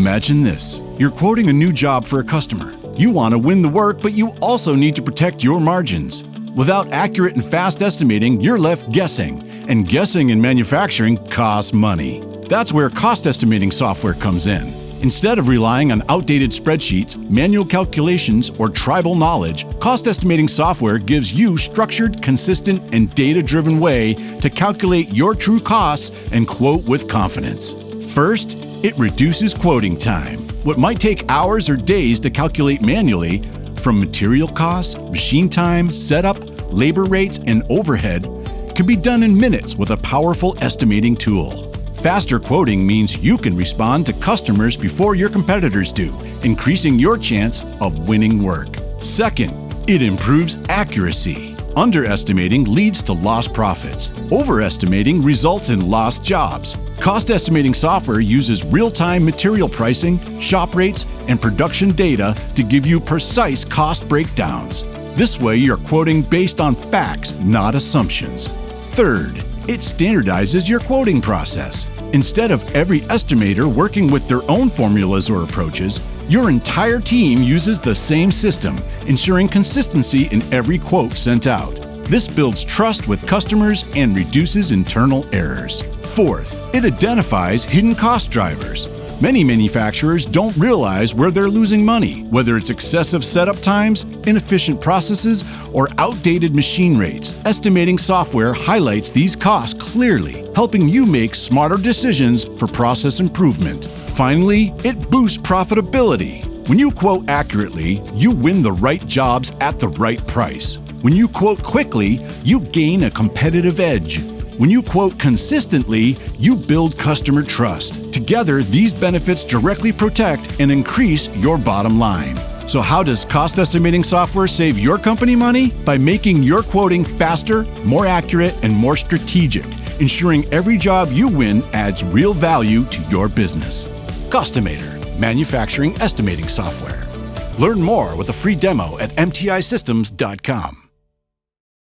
Imagine this. You're quoting a new job for a customer. You want to win the work, but you also need to protect your margins. Without accurate and fast estimating, you're left guessing. And guessing in manufacturing costs money. That's where cost estimating software comes in. Instead of relying on outdated spreadsheets, manual calculations, or tribal knowledge, cost estimating software gives you structured, consistent, and data-driven way to calculate your true costs and quote with confidence. First, it reduces quoting time. What might take hours or days to calculate manually, from material costs, machine time, setup, labor rates, and overhead, can be done in minutes with a powerful estimating tool. Faster quoting means you can respond to customers before your competitors do, increasing your chance of winning work. Second, it improves accuracy. Underestimating leads to lost profits. Overestimating results in lost jobs. Cost estimating software uses real-time material pricing, shop rates, and production data to give you precise cost breakdowns. This way, you're quoting based on facts, not assumptions. Third, it standardizes your quoting process. Instead of every estimator working with their own formulas or approaches, your entire team uses the same system, ensuring consistency in every quote sent out. This builds trust with customers and reduces internal errors. Fourth, it identifies hidden cost drivers. Many manufacturers don't realize where they're losing money, whether it's excessive setup times, inefficient processes, or outdated machine rates. Estimating software highlights these costs clearly, helping you make smarter decisions for process improvement. Finally, it boosts profitability. When you quote accurately, you win the right jobs at the right price. When you quote quickly, you gain a competitive edge. When you quote consistently, you build customer trust. Together, these benefits directly protect and increase your bottom line. So how does cost estimating software save your company money? By making your quoting faster, more accurate, and more strategic, ensuring every job you win adds real value to your business. Costimator, manufacturing estimating software. Learn more with a free demo at mtisystems.com.